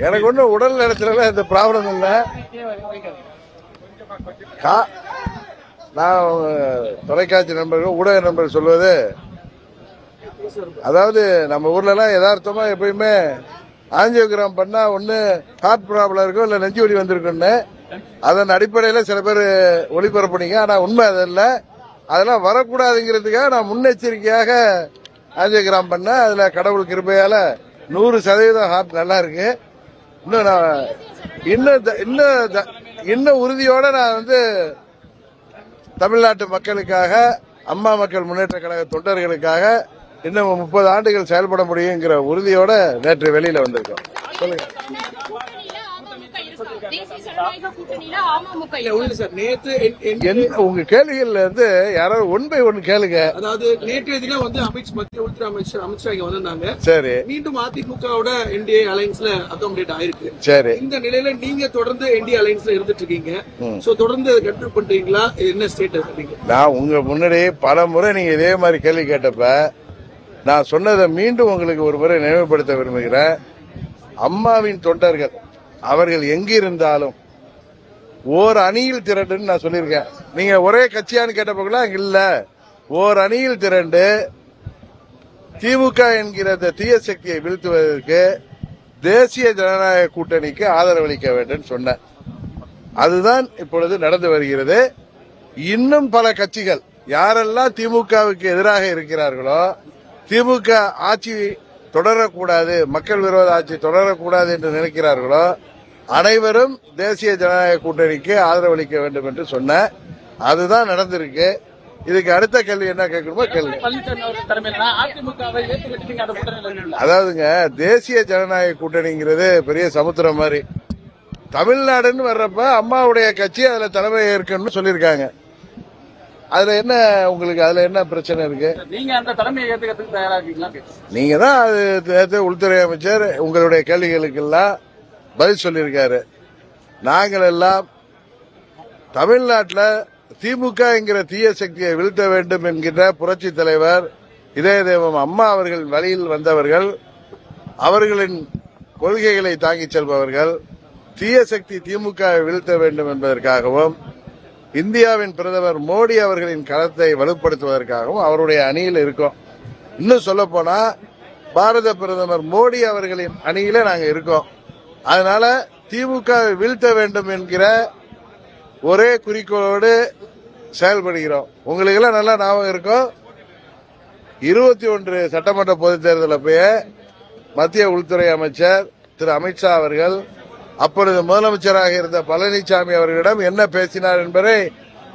எனக்கு ஒன்றும் உடல் நலத்துல இந்த ப்ராப்ளம் இல்லை. நான் தொலைக்காட்சி நண்பர்கள் ஊடக நண்பர்கள் சொல்வது, அதாவது நம்ம ஊர்ல எல்லாம் யதார்த்தமா எப்பயுமே ஆஞ்சியோகிராம் பண்ணா ஒண்ணு ஹார்ட் ப்ராப்ளம் இருக்கும், இல்ல நெஞ்சு வலி வந்திருக்குன்னு அதன் அடிப்படையில சில பேர் ஒளிபரப்புனீங்க. ஆனா உண்மை அதல்ல. அதெல்லாம் வரக்கூடாதுங்கிறதுக்காக நான் முன்னெச்சரிக்கையாக ஆஞ்சியோகிராம் பண்ண, அதுல கடவுள் கிருபையால 100% ஹார்ட் நல்லா இருக்கு. இன்னும் உறுதியோட நான் தமிழ்நாட்டு மக்களுக்காக, அம்மா மக்கள் முன்னேற்ற கழக தொண்டர்களுக்காக இன்னும் 30 ஆண்டுகள் செயல்பட முடியுங்கிற உறுதியோட நேற்று வெளியில வந்திருக்கோம். சொல்லுங்க. உங்க கேள்விகள்ல யாராவது ஒன் பை ஒன் கேளுங்க. அதாவது நேற்றைய தினம் மத்திய உள்துறை அமைச்சர் அமித்ஷா இங்க வந்திருந்தாங்க. சரி. மீண்டும் அதிமுகவோட என்டிஏ அலைன்ஸ்ல அகாமடேட் ஆயிருக்கு. சரி. இந்த நிலையில நீங்க தொடர்ந்து என்டிஏ அலைன்ஸ்ல இருந்துட்டு இருக்கீங்க. சோ தொடர்ந்து கண்ட்ரோல் பண்றீங்களா? என்ன ஸ்டேட் இருக்கீங்க? நான் உங்க முன்னாடி பல முறை நீங்க இதே மாதிரி கேள்வி கேட்டப்ப நான் சொன்னதை மீண்டும் உங்களுக்கு ஒரு முறை நினைவுபடுத்த விரும்புகிறேன். அம்மாவின் தொண்டர்கள் அவர்கள் எங்கிருந்தாலும் ஓர் அணியில் திரண்டுன்னு நான் சொல்லியிருக்கேன். நீங்க ஒரே கட்சியான்னு கேட்டப்ப இல்ல, ஓர் அணியில் திரண்டு திமுக என்கிற தீய சக்தியை வீழ்த்துவதற்கு தேசிய ஜனநாயக கூட்டணிக்கு ஆதரவளிக்க வேண்டும் சொன்னேன். அதுதான் இப்பொழுது நடந்து வருகிறது. இன்னும் பல கட்சிகள் யாரெல்லாம் திமுகவுக்கு எதிராக இருக்கிறார்களோ, திமுக ஆட்சி தொடரக்கூடாது, மக்கள் விரோத ஆட்சி தொடரக்கூடாது என்று நினைக்கிறார்களோ அனைவரும் தேசிய ஜனநாயக கூட்டணிக்கு ஆதரவளிக்க வேண்டும் என்று சொன்ன, அதுதான் நடந்திருக்கு. இதுக்கு அடுத்த கேள்வி என்ன கேட்கணுமோ கேள்வி. அதாவதுங்க, தேசிய ஜனநாயக கூட்டணிங்கிறது பெரிய சமுத்திரம் மாதிரி. தமிழ்நாடுன்னு வர்றப்ப அம்மாவுடைய கட்சி அதுல தலைமை ஏற்கனவே சொல்லியிருக்காங்க. அதுல என்ன உங்களுக்கு அதுல என்ன பிரச்சனை இருக்கு? நீங்க அந்த தலைமையை ஏத்துக்கிறதுக்கு தயாரா இருக்கீங்களா? நீங்க தான் அது உள்துறை அமைச்சர் உங்களுடைய கேள்விகளுக்கு எல்லாம் பதில் சொல்லியிருக்காரு. நாங்கள் எல்லாம் தமிழ்நாட்டில் திமுக என்கிற தீய சக்தியை வீழ்த்த வேண்டும் என்கின்ற புரட்சி தலைவர் இதய தெய்வம் அம்மா அவர்கள் வழியில் வந்தவர்கள், அவர்களின் கொள்கைகளை தாங்கிச் செல்பவர்கள். தீய சக்தி திமுகவை வீழ்த்த வேண்டும் என்பதற்காகவும், இந்தியாவின் பிரதமர் மோடி அவர்களின் களத்தை வலுப்படுத்துவதற்காகவும் அவருடைய அணியில் இருக்கோம். இன்னும் சொல்ல போனா பாரத பிரதமர் மோடி அவர்களின் அணியில நாங்க இருக்கோம். அதனால திமுகவை வீழ்த்த வேண்டும் என்கிற ஒரே குறிக்கோளோடு செயல்படுகிறோம். உங்களுக்கு எல்லாம் நல்லா ஞாபகம் இருக்கும், 21 சட்டமன்ற பொதுத் தேர்தல் அப்பயே மத்திய உள்துறை அமைச்சர் திரு அமித்ஷா அவர்கள் அப்பொழுது முதலமைச்சராக இருந்த பழனிசாமி அவர்களிடம் என்ன பேசினார் என்பதை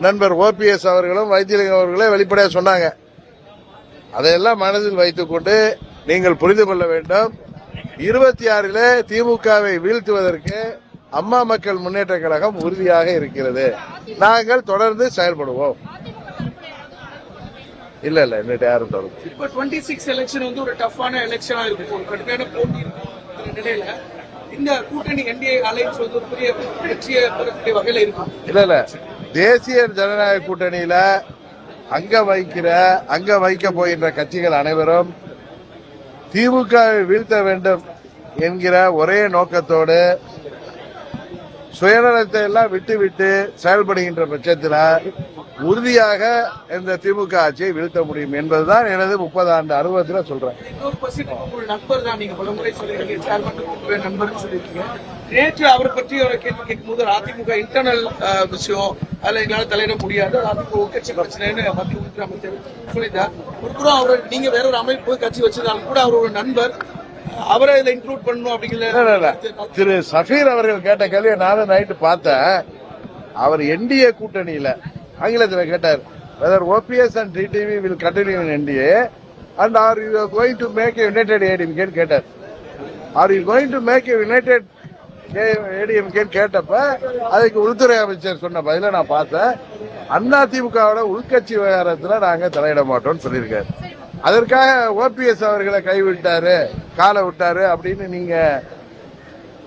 நண்பர் OPS அவர்களும் வைத்தியலிங்கம் அவர்களே வெளிப்படையாக சொன்னாங்க. அதையெல்லாம் மனதில் வைத்துக் கொண்டு நீங்கள் புரிந்து கொள்ள வேண்டும். 26 திமுகவை வீழ்த்துவதற்கு அம்மா மக்கள் முன்னேற்ற கழகம் உறுதியாக இருக்கிறது. நாங்கள் தொடர்ந்து செயல்படுவோம். இல்ல இன்னும் யாரும் தொடரும். இப்போ 26 எலெக்ஷன் ஒரு டஃப்பான எலெக்ஷனா இருக்கு, ஒரு கடுமையான போட்டி இருக்கும். நிலையில இந்த கூட்டணி என்டிஏ அலைன்ஸ் ஒரு பெரிய வெற்றியை பெறக்கூடிய வகையில இருக்கும். இல்ல தேசிய ஜனநாயக கூட்டணியில அங்க வைக்க போகின்ற கட்சிகள் அனைவரும் திமுகவை வீழ்த்த வேண்டும் என்கிற ஒரே நோக்கத்தோடு சுயநலத்தை எல்லாம் விட்டு செயல்படுகின்ற பட்சத்தில் உறுதியாக இந்த திமுக ஆட்சியை வீழ்த்த முடியும் என்பதுதான் எனது 30 ஆண்டு அனுபவத்தில் சொல்றேன். நண்பர் தான், நீங்க பலமுறை சொல்லிருக்கீங்க, நண்பர் சொல்லிருக்கீங்க. நேற்று அவரை பற்றி ஒரு கேள்வி கேட்கும்போது அதிமுக இன்டர்னல் விஷயம், அதுல எங்களால தலையிட முடியாது, அதிமுக உட்கட்சி பிரச்சனைன்னு மத்திய உள்துறை அமைச்சர் சொல்லிட்டார். ஒரு நீங்க வேற ஒரு அமைப்பு கட்சி வச்சிருந்தாலும் கூட அவர் ஒரு நண்பர், அவரை இதில் இன்க்ளூட் பண்ணணும் அப்படிங்கிற திரு சஃபீர் அவர்கள் கேட்ட கேள்வியை நானும் நைட்டு பார்த்தேன். அவர் என்டிஏ கூட்டணியில ஆங்கிலத்தில் கேட்டார், whether OPS and TTV will continue in NDA and are you going to make a united ADMK கேட்டார். Are you going to make a united ADMK கேட்டப்ப அதுக்கு உள்துறை அமைச்சர் சொன்ன பதில நான் பார்த்தேன். அதிமுகவோட உள்கட்சி விவகாரத்தில் நாங்க தலையிட மாட்டோம்னு சொல்லியிருக்காரு. அதற்காக OPS அவர்களை கைவிட்டாரு, காலை விட்டாரு அப்படின்னு நீங்க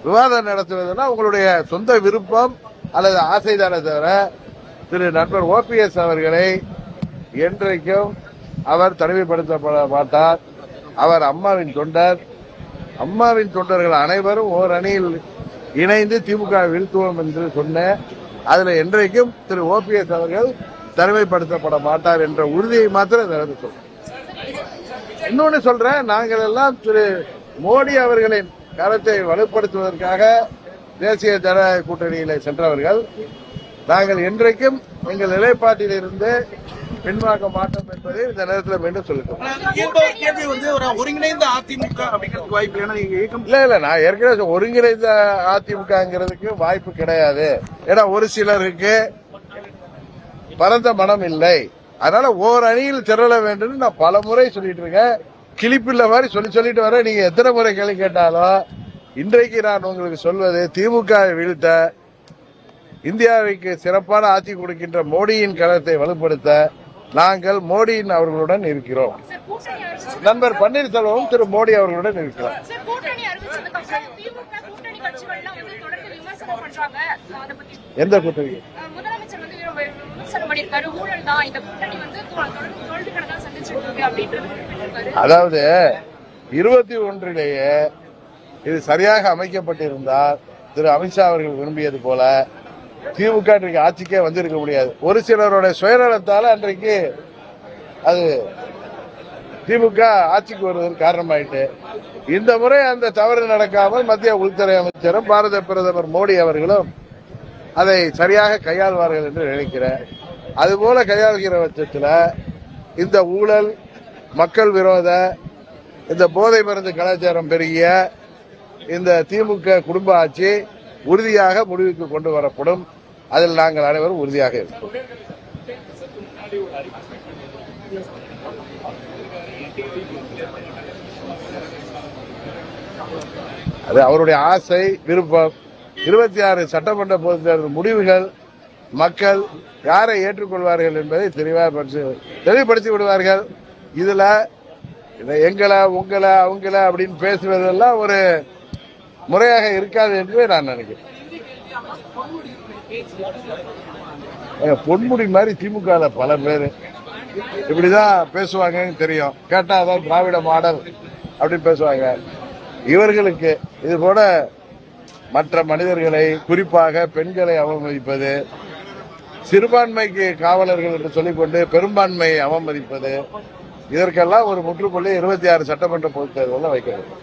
விவாதம் நடத்துவதுன்னா உங்களுடைய சொந்த விருப்பம் அல்லது ஆசைதானே தவிர திரு நண்பர் OPS அவர்களை என்றைக்கும் அவர் தனிமைப்படுத்தப்பட மாட்டார். அவர் அம்மாவின் தொண்டர். அம்மாவின் தொண்டர்கள் அனைவரும் ஓர் அணியில் இணைந்து திமுக வீழ்த்துவோம் என்று சொன்ன அதுல என்றைக்கும் திரு ஓபிஎஸ் அவர்கள் தனிமைப்படுத்தப்பட மாட்டார் என்ற உறுதியை மாத்திரம் சொல்றேன். இன்னொன்னு சொல்றேன், நாங்கள் எல்லாம் திரு மோடி அவர்களின் கருத்தை வலுப்படுத்துவதற்காக தேசிய ஜனநாயக கூட்டணியில சென்றவர்கள். நாங்கள் என்றைக்கும் எங்கள் நிலைப்பாட்டில் இருந்து பின்வாங்க மாட்டோம் என்பதை இந்த நேரத்தில் மீண்டும் சொல்லுகிறோம். ஒருங்கிணைந்த அதிமுக அப்படிங்கிறதுக்கு வாய்ப்பு இல்ல நான் ஏற்கனவே ஒருங்கிணைந்த அதிமுகங்கிறதுக்கு வாய்ப்பு கிடையாது. ஏன்னா ஒரு சிலருக்கு பரந்த மனம் இல்லை. அதனால ஓர் அணியில் திரள வேண்டும் நான் பல முறை சொல்லிட்டு இருக்கேன். கிளிப்பில்ல மாதிரி சொல்லிட்டு வர நீங்க எத்தனை முறை கேள்வி கேட்டாலும் இன்றைக்கு நான் உங்களுக்கு சொல்வது திமுக வீழ்த்த இந்தியாவுக்கு சிறப்பான ஆட்சி கொடுக்கின்ற மோடியின் கருத்தை வலுப்படுத்த நாங்கள் மோடியின் அவர்களுடன் இருக்கிறோம். நண்பர் பன்னீர்செல்வம் திரு மோடி அவர்களுடன் இருக்கிறோம். எந்த கூட்டணி? அதாவது 21 இது சரியாக அமைக்கப்பட்டிருந்தால் திரு அமித்ஷா அவர்கள் விரும்பியது போல திமுக இன்றைக்கு ஆட்சிக்கே வந்திருக்க முடியாது. ஒரு சிலருடைய சுயநலத்தால அன்றைக்கு அது திமுக ஆட்சிக்கு வருவதற்கு காரணமாயிட்டு இந்த முறை அந்த தவறு நடக்காமல் மத்திய உள்துறை அமைச்சரும் பாரத பிரதமர் மோடி அவர்களும் அதை சரியாக கையாள்வார்கள் என்று நினைக்கிறேன். அதுபோல கையாளுகிற பட்சத்தில் இந்த ஊழல், மக்கள் விரோத, இந்த போதை மருந்து கலாச்சாரம் பெருகிய இந்த திமுக குடும்ப ஆட்சி உறுதியாக முடிவுக்கு கொண்டு வரப்படும். அதில் நாங்கள் அனைவரும் உறுதியாக இருக்கிறோம். அது அவருடைய ஆசை, விருப்பம். 26 சட்டமன்ற பொதுத் தேர்தல் முடிவுகள் மக்கள் யாரை ஏற்றுக்கொள்வார்கள் என்பதை தெளிவுபடுத்தி விடுவார்கள். இதுல எங்களை உங்களை அவங்கள அப்படின்னு பேசுவதெல்லாம் ஒரு முறையாக இருக்காது என்று நான் நினைக்கிறேன். பொன்முடி மாதிரி திமுக பல பேர் இப்படிதான் பேசுவாங்கன்னு தெரியும். கேட்டா அதான் திராவிட மாடல் அப்படின்னு பேசுவாங்க. இவர்களுக்கு இது போல மற்ற மனிதர்களை, குறிப்பாக பெண்களை அவமதிப்பது, சிறுபான்மைக்கு காவலர்கள் என்று சொல்லிக்கொண்டு பெரும்பான்மையை அவமதிப்பது, இதற்கெல்லாம் ஒரு முற்றுப்புள்ளி 26 சட்டமன்ற பொதுத் தேர்தலில் வைக்க வேண்டும்.